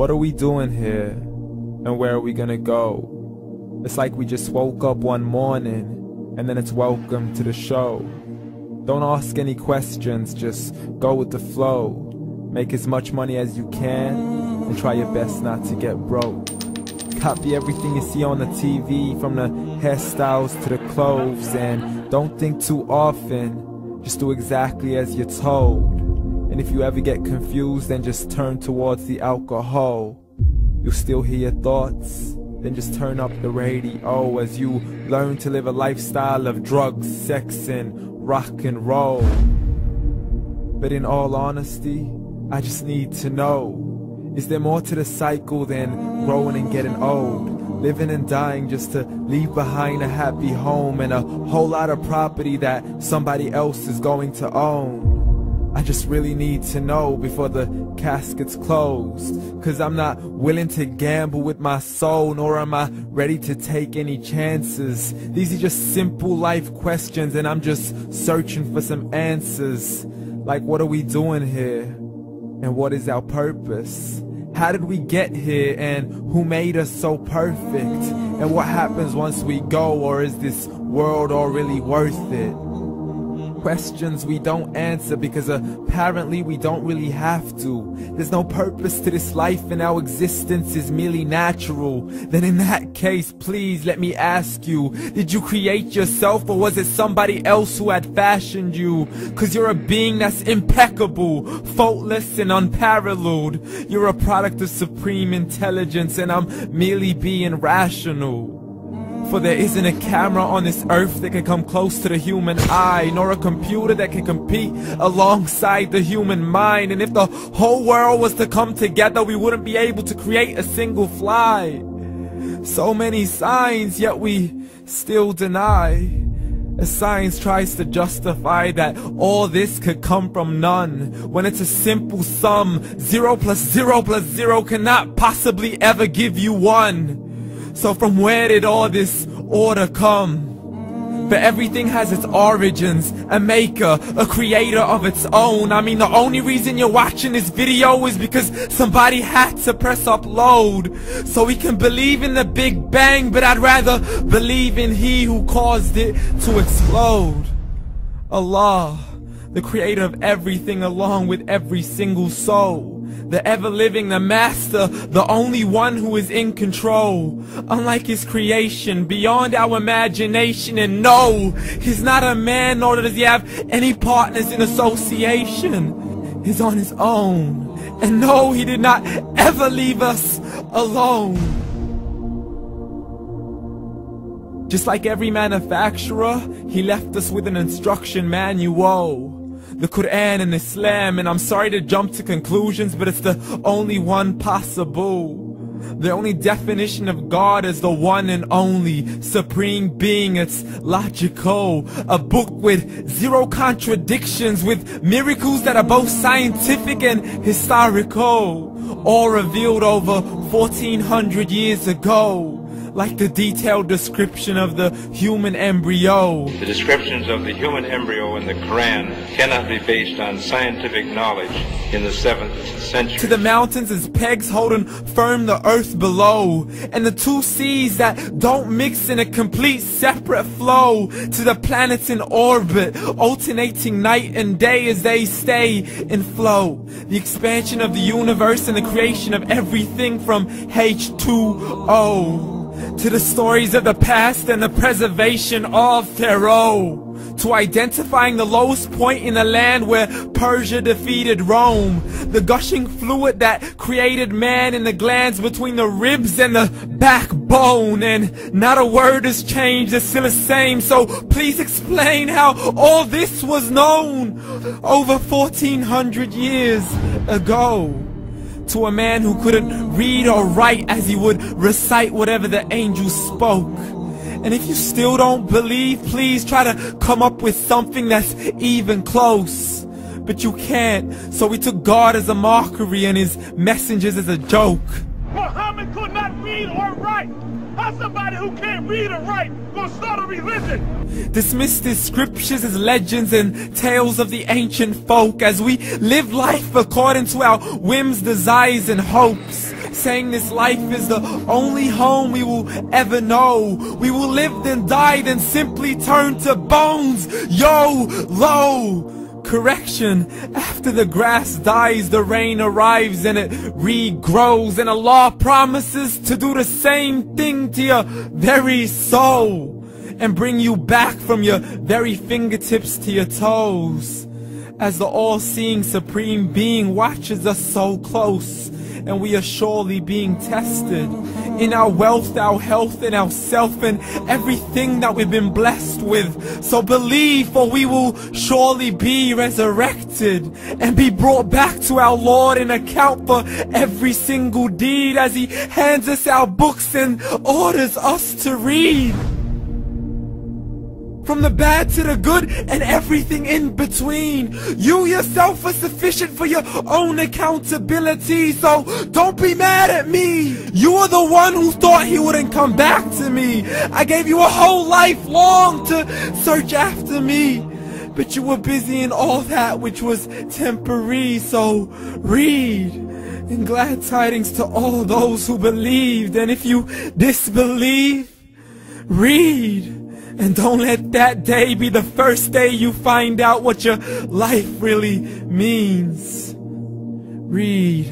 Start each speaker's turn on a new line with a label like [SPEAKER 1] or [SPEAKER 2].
[SPEAKER 1] What are we doing here? And where are we gonna go? It's like we just woke up one morning, and then it's welcome to the show. Don't ask any questions, just go with the flow. Make as much money as you can, and try your best not to get broke. Copy everything you see on the TV, from the hairstyles to the clothes, and don't think too often, just do exactly as you're told. And if you ever get confused, then just turn towards the alcohol. You'll still hear your thoughts, then just turn up the radio as you learn to live a lifestyle of drugs, sex, and rock and roll. But in all honesty, I just need to know, is there more to the cycle than growing and getting old? Living and dying just to leave behind a happy home and a whole lot of property that somebody else is going to own. I just really need to know before the casket's closed, 'cause I'm not willing to gamble with my soul, nor am I ready to take any chances. These are just simple life questions, and I'm just searching for some answers. Like, what are we doing here? And what is our purpose? How did we get here, and who made us so perfect? And what happens once we go, or is this world all really worth it? Questions we don't answer because apparently we don't really have to. There's no purpose to this life and our existence is merely natural. Then in that case, please let me ask you, did you create yourself, or was it somebody else who had fashioned you? 'Cause you're a being that's impeccable, faultless and unparalleled. You're a product of supreme intelligence, and I'm merely being rational. For there isn't a camera on this earth that can come close to the human eye, nor a computer that can compete alongside the human mind. And if the whole world was to come together, we wouldn't be able to create a single fly. So many signs, yet we still deny. As science tries to justify that all this could come from none, when it's a simple sum. 0 plus 0 plus 0 cannot possibly ever give you 1. So from where did all this order come? But everything has its origins, a maker, a creator of its own. I mean, the only reason you're watching this video is because somebody had to press upload. So we can believe in the Big Bang, but I'd rather believe in He who caused it to explode. Allah, the creator of everything along with every single soul. The ever-living, the master, the only one who is in control. Unlike his creation, beyond our imagination. And no, he's not a man, nor does he have any partners in association. He's on his own. And no, he did not ever leave us alone. Just like every manufacturer, he left us with an instruction manual. The Quran and Islam, and I'm sorry to jump to conclusions, but it's the only one possible. The only definition of God is the one and only supreme being. It's logical, a book with 0 contradictions, with miracles that are both scientific and historical, all revealed over 1400 years ago. Like the detailed description of the human embryo.
[SPEAKER 2] The descriptions of the human embryo in the Quran cannot be based on scientific knowledge in the 7th century.
[SPEAKER 1] To the mountains as pegs holding firm the earth below, and the 2 seas that don't mix in a complete separate flow. To the planets in orbit, alternating night and day as they stay in flow. The expansion of the universe and the creation of everything from H2O. To the stories of the past and the preservation of Pharaoh. To identifying the lowest point in the land where Persia defeated Rome. The gushing fluid that created man in the glands between the ribs and the backbone. And not a word has changed, it's still the same. So please explain how all this was known over 1400 years ago. To a man who couldn't read or write, as he would recite whatever the angels spoke. And if you still don't believe, please try to come up with something that's even close. But you can't, so we took God as a mockery and his messengers as a joke.
[SPEAKER 3] Muhammad could not read or write. How's somebody who can't read or write gonna start a religion?
[SPEAKER 1] Dismiss the scriptures as legends and tales of the ancient folk, as we live life according to our whims, desires, and hopes. saying this life is the only home we will ever know. We will live then die, then simply turn to bones. YOLO! Correction, after the grass dies, the rain arrives and it regrows, and Allah promises to do the same thing to your very soul and bring you back from your very fingertips to your toes, as the all-seeing supreme being watches us so close, and we are surely being tested in our wealth, our health, and our self, and everything that we've been blessed with. So believe, for we will surely be resurrected and be brought back to our Lord and account for every single deed, as He hands us our books and orders us to read. From the bad to the good and everything in between. You yourself are sufficient for your own accountability, so don't be mad at me. You are the one who thought He wouldn't come back to me. I gave you a whole life long to search after me, but you were busy in all that which was temporary. So read, and glad tidings to all those who believed. And if you disbelieve, read. And don't let that day be the first day you find out what your life really means. Read.